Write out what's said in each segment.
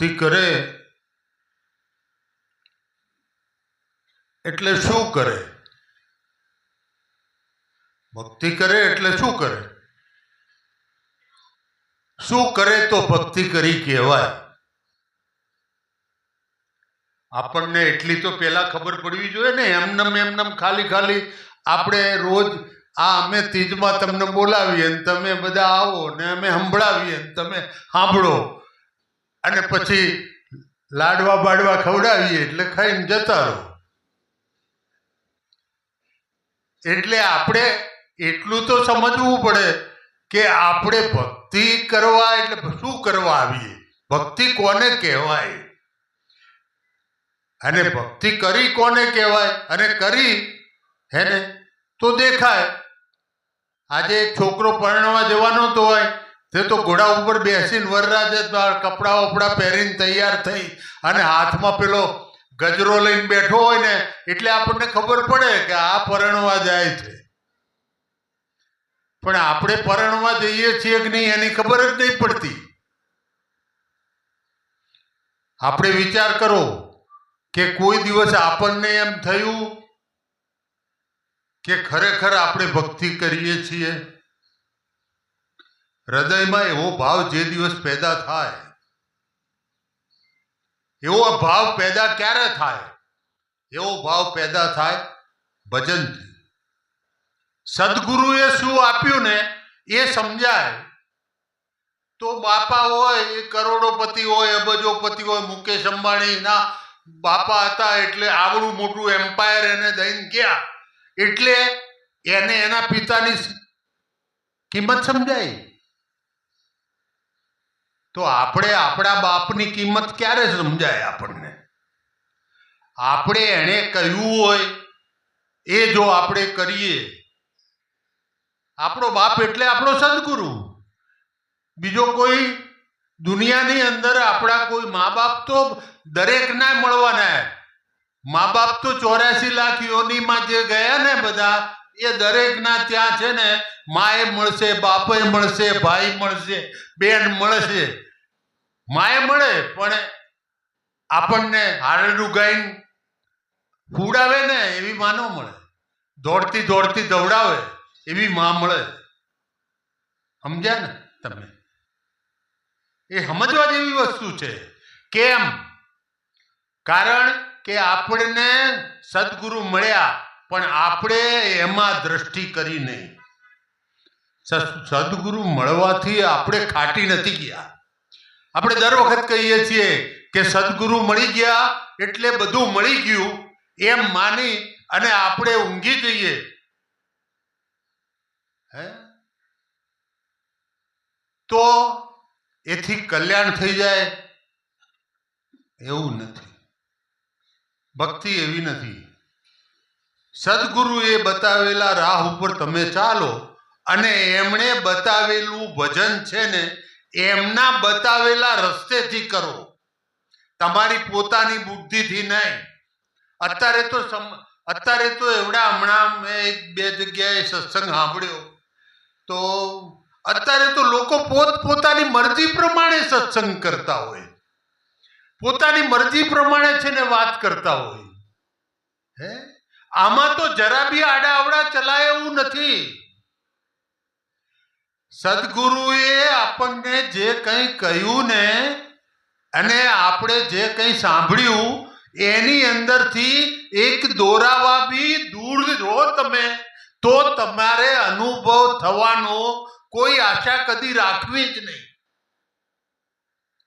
ભક્તિ કરે એટલે શું કરે? ભક્તિ કરે એટલે શું કરે? શું કરે તો ભક્તિ કરી કહેવાય? આપણને એટલી તો પેલા ખબર પડવી જોઈએ ને. એમનેમ ખાલી આપણે રોજ અમે તીજમાં તમને બોલાવીએ ને તમે બધા આવો ને અમે સંભળાવીએ ને તમે સાંભળો અને પછી લાડવા બાડવા ખવડાવીએ એટલે ખાઈને જતા રહો. એટલે આપણે એટલું તો સમજવું પડે કે આપણે ભક્તિ કરવા એટલે શું કરવા આવીએ, ભક્તિ કોને કહેવાય અને ભક્તિ કરી કોને કહેવાય, અને કરી હે ને તો દેખાય. આજે એક છોકરો પરણવા જવાનો તો હોય તે તો ઘોડા ઉપર બેસીને વરરાજે કપડા વપડા પહેરીને તૈયાર થઈ અને હાથમાં પેલો ગજરો લઈને બેઠો હોય ને એટલે આપણને ખબર પડે કે આ પરણવા જાય છે. પણ આપણે પરણવા જઈએ છીએ કે નહીં એની ખબર જ નહીં પડતી. આપણે વિચાર કરો કે કોઈ દિવસ આપણને એમ થયું કે ખરેખર આપણે ભક્તિ કરીએ છીએ? હૃદયમાં એવો ભાવ જે દિવસ પેદા થાય, એવો ભાવ પેદા ક્યારે થાય? એવો ભાવ પેદા થાય ભજનથી. સદગુરુએ શું આપ્યું ને એ સમજાય તો બાપા હોય એ કરોડોપતિ હોય, અબજોપતિ હોય, મુકેશ અંબાણીના બાપા હતા એટલે આવડું મોટું એમ્પાયર એને દઈને ગયા એટલે એને એના પિતાની કિંમત સમજાય. તો આપણે આપણા બાપની કિંમત ક્યારે સમજાય આપણને? આપણે એને કહ્યું હોય એ જો આપણે કરીએ. આપણો બાપ એટલે આપણો સદગુરુ. બીજો કોઈ દુનિયાની અંદર આપણા કોઈ મા બાપ તો દરેક ના મળવાના. મા બાપ તો 84 લાખ યોનીમાં જે ગયા ને બધા એ દરેક ના ત્યાં છે ને માએ મળશે, બાપે મળશે, ભાઈ મળશે, બેન મળશે. માએ મળે પણ આપણને હારડું ગાઈને ફૂડાવે ને એવી માં ન મળે. દોડતી દોડતી દौડાવે એવી માં મળે. સમજ્યા ને તમે? એ સમજવા જેવી વસ્તુ છે. કેમ? કારણ કે આપણને સદગુરુ મળ્યા પણ આપણે એમાં દ્રષ્ટિ કરી નહીં. સદગુરુ મળવાથી આપણે ખાટી નથી ગયા. આપણે દર વખત કહીએ છીએ કે સદગુરુ મળી ગયા એટલે બધું મળી ગયું એમ માની અને આપણે ઊંઘી જઈએ. હે તો એથી કલ્યાણ થઈ જાય એવું નથી. ભક્તિ એવી નથી. સદગુરુએ બતાવેલા રાહ ઉપર તમે ચાલો અને એમણે બતાવેલું ભજન છે ને એમના બતાવેલા રસ્તેથી કરો, તમારી પોતાની બુદ્ધિથી નહીં. અત્યારે તો એવડા હમણાં મેં 1-2 જગ્યાએ સત્સંગ સાંભળ્યો તો અત્યારે તો લોકો પોતાની મરજી પ્રમાણે સત્સંગ કરતા હોય, પોતાની મરજી પ્રમાણે છે ને વાત કરતા હોય. હે આમાં તો જરા બી આડાઅવડા ચલાય એવું નથી. સદગુરુએ આપણને જે કંઈ કહ્યું ને અને આપણે જે કંઈ સાંભળ્યું એની અંદરથી એક દોરાવા બી દૂર રહો તમે તો તમારે અનુભવ થવાનો કોઈ આશા કદી રાખવી જ નહીં.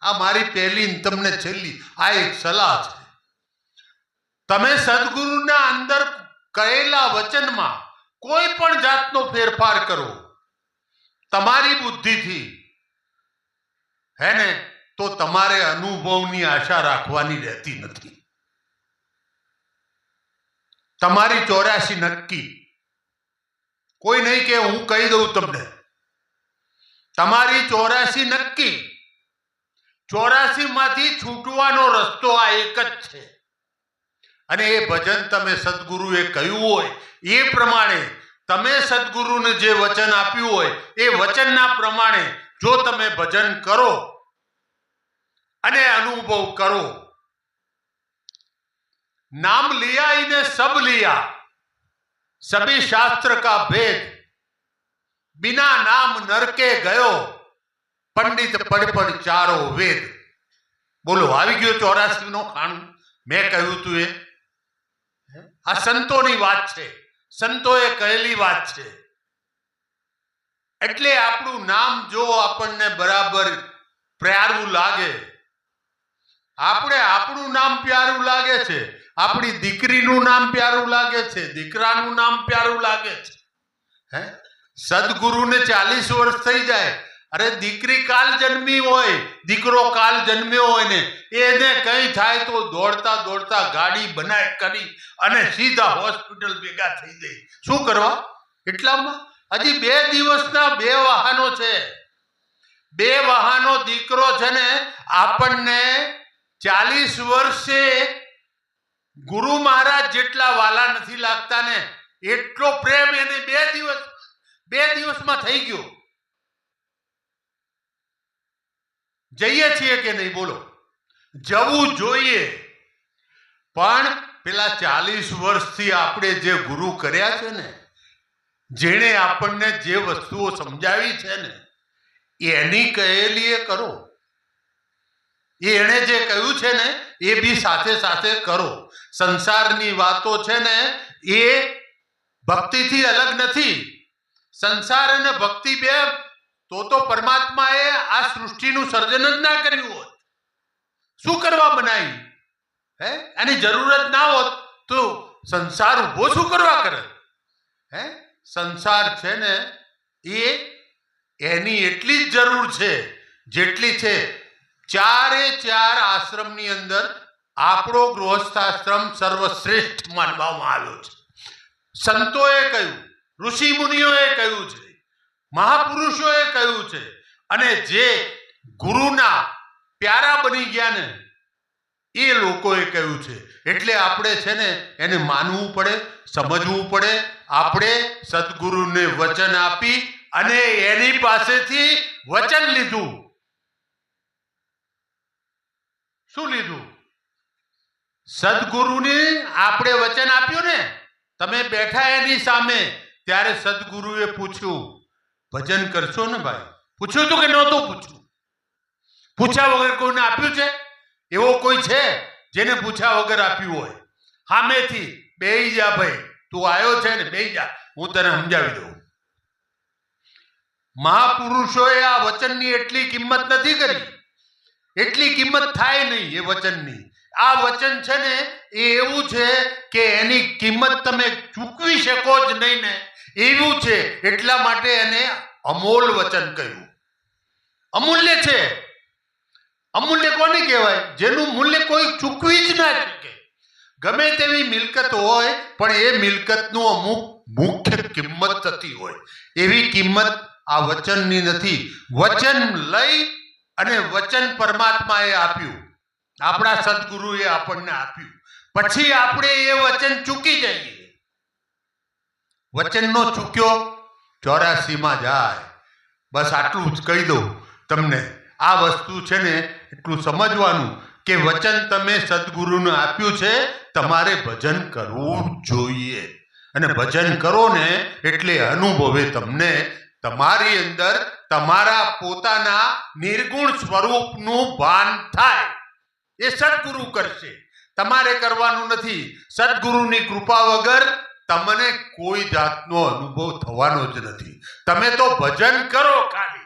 આ મારી પહેલી તમને છેલ્લી આ એક સલાહ છે. તમે સદગુરુના અંદર કહેલા વચનમાં કોઈ પણ જાતનો ફેરફાર કરો તમારી બુદ્ધિથી હે ને તો તમારે અનુભવની આશા રાખવાની રહેતી નથી. તમારી 84 નક્કી. કોઈ નહીં કે હું કહી દઉં તમને. તમારી 84 નક્કી. 84 માંથી છૂટવાનો રસ્તો આ એક જ છે. અને એ ભજન તમે સદગુરુએ કહ્યું હોય એ પ્રમાણે તમે સદગુરુને જે વચન આપ્યું હોય એ વચનના પ્રમાણે જો તમે ભજન કરો અને અનુભવ કરો. नाम लिया इन्हें सब लिया, सभी शास्त्र का भेद, बिना नाम नरके गयो, पंडित पढ़ पढ़ चारो वेद. बोलो આવી ગયો 84 નો ખાણું. મેં કહ્યું તું એ આ સંતોની વાત છે, સંતોએ કહેલી વાત છે. એટલે આપણું નામ જો આપણને બરાબર પ્યારું લાગે, આપણું નામ પ્યારું લાગે છે, આપણી દીકરીનું નામ પ્યારું લાગે છે, દીકરાનું નામ પ્યારું લાગે છે. સદગુરુને 40 વર્ષ થઈ જાય, અરે દીકરી કાલ જન્મી હોય, દીકરો કાલ જન્મ્યો હોય ને એને કઈ થાય તો દોડતા દોડતા ગાડી બનાય કરી અને સીધા હોસ્પિટલ ભેગા થઈ જાય. શું કરવા? એટલામાં હજી 2 દિવસના 2 વાહનો છે. 2 વાહનો દીકરો છે ને આપણને 40 વર્ષે ગુરુ મહારાજ જેટલા વાલા નથી લાગતા ને એટલો પ્રેમ એને 2 દિવસમાં થઈ ગયો. જઈએ છીએ કે નહીં? બોલો. જવું જોઈએ, પણ પેલા 40 વર્ષથી આપણે જે ગુરુ કર્યા છે ને, જેણે આપણને જે વસ્તુઓ સમજાવી છે ને એની કહેલી એ કરો. એણે જે કહ્યું છે ને એ બી સાથે સાથે કરો. સંસારની વાતો છે ને એ ભક્તિથી અલગ નથી. સંસાર અને ભક્તિ બે તો પરમાત્માએ આ સૃષ્ટિનું સર્જન જ ના કર્યું હોત. શું કરવા બનાવી? આની જરૂરત ના હોત તો સંસાર ઉભો શું કરવા કરે? સંસાર છે ને એની એટલી જ જરૂર છે જેટલી છે 4 આશ્રમની અંદર આપણો ગૃહસ્થાશ્રમ સર્વશ્રેષ્ઠ માનવામાં આવ્યો છે. સંતોએ કહ્યું, ઋષિ મુનિઓએ કહ્યું છે, મહાપુરુષોએ કહ્યું છે, અને જે ગુરુના પ્યારા બની ગયા ને એ લોકોએ કહ્યું છે. એટલે આપણે છે ને એને માનવું પડે, સમજવું પડે. આપણે સદગુરુને વચન આપી અને એની પાસેથી વચન લીધું. શું લીધું? સદગુરુને આપણે વચન આપ્યું ને. તમે બેઠા એની સામે ત્યારે સદગુરુએ પૂછ્યું, ભજન કરશો ને ભાઈ? પૂછ્યું તું કે નહોતું પૂછ્યું? પૂછ્યા વગર કોઈને આપ્યું છે? એવો કોઈ છે જેને પૂછ્યા વગર આપ્યું હોય? સામેથી બેહી જા ભાઈ, તું આવ્યો છે ને બેહી જા, હું તને સમજાવી દઉં. મહાપુરુષોએ આ વચનની એટલી કિંમત નથી કરી, એટલી કિંમત થાય નહીં એ વચનની. આ વચન છે ને એ એવું છે કે એની કિંમત તમે ચૂકવી શકો જ નહીં ને એવું છે. એટલા માટે એને અમોલ વચન કહ્યું. અમૂલ્ય છે. અમૂલ્ય કોને કહેવાય? જેનું મૂલ્ય કોઈ ચૂકવી જ ના શકે. ગમે તેવી મિલકત હોય પણ એ મિલકતનું અમુક મુખ્ય કિંમત થતી હોય, એવી કિંમત આ વચનની નથી. વચન લઈ અને વચન પરમાત્માએ આપ્યું, આપણા સદગુરુએ આપણને આપ્યું, પછી આપણે એ વચન ચૂકી જઈએ. વચનનો ચૂક્યો 84માં જાય. બસ આટલું જ કહી દઉં તમને. આ વસ્તુ છે ને એટલું સમજવાનું કે વચન તમે સદગુરુને આપ્યું છે, તમારે ભજન કરવું જોઈએ. અને ભજન કરો ને એટલે અનુભવે તમને તમારી અંદર તમારા પોતાના નિર્ગુણ સ્વરૂપનું ભાન થાય. એ સદગુરુ કરશે, તમારે કરવાનું નથી. સદગુરુની કૃપા વગર તમને કોઈ જાતનો અનુભવ થવાનો જ નથી. તમે તો ભજન કરો, ખાલી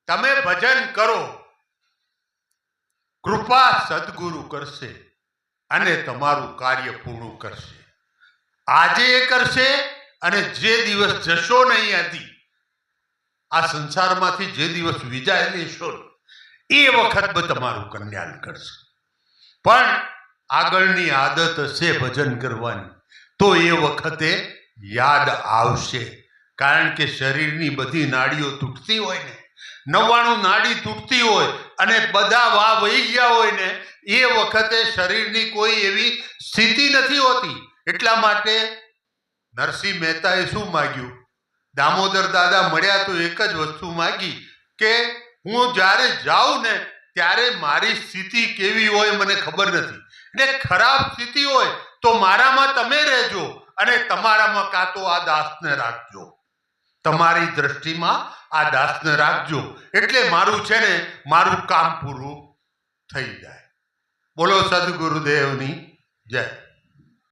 તમે ભજન કરો, કૃપા સદગુરુ કરશે અને તમારું કાર્ય પૂર્ણ કરશે. આજે એ કરશે અને જે દિવસ જશો ને અહીંયાથી, આ સંસારમાંથી જે દિવસ વિદાય લેશો એ વખત તમારું કલ્યાણ કરશે. પણ આગળની આદત હશે ભજન કરવાની તો એ વખતે યાદ આવશે. કારણ કે શરીરની બધી નાડીઓ તૂટતી હોય ને, 99 નાડી તૂટતી હોય અને બધા વાહ વહી ગયા હોય ને, એ વખતે શરીરની કોઈ એવી સ્થિતિ નથી હોતી. એટલા માટે નરસિંહ મહેતાએ શું માગ્યું? દામોદર દાદા મળ્યા તો એક જ વસ્તુ માગી કે હું જ્યારે જાઉં ને ત્યારે મારી સ્થિતિ કેવી હોય મને ખબર નથી. એટલે ખરાબ સ્થિતિ હોય તો મારામાં તમે રહેજો અને તમારામાં કાં તો આ દાસને રાખજો, તમારી દ્રષ્ટિમાં આ દાસને રાખજો, એટલે મારું છે ને મારું કામ પૂરું થઈ જાય. બોલો સદગુરુદેવની જય.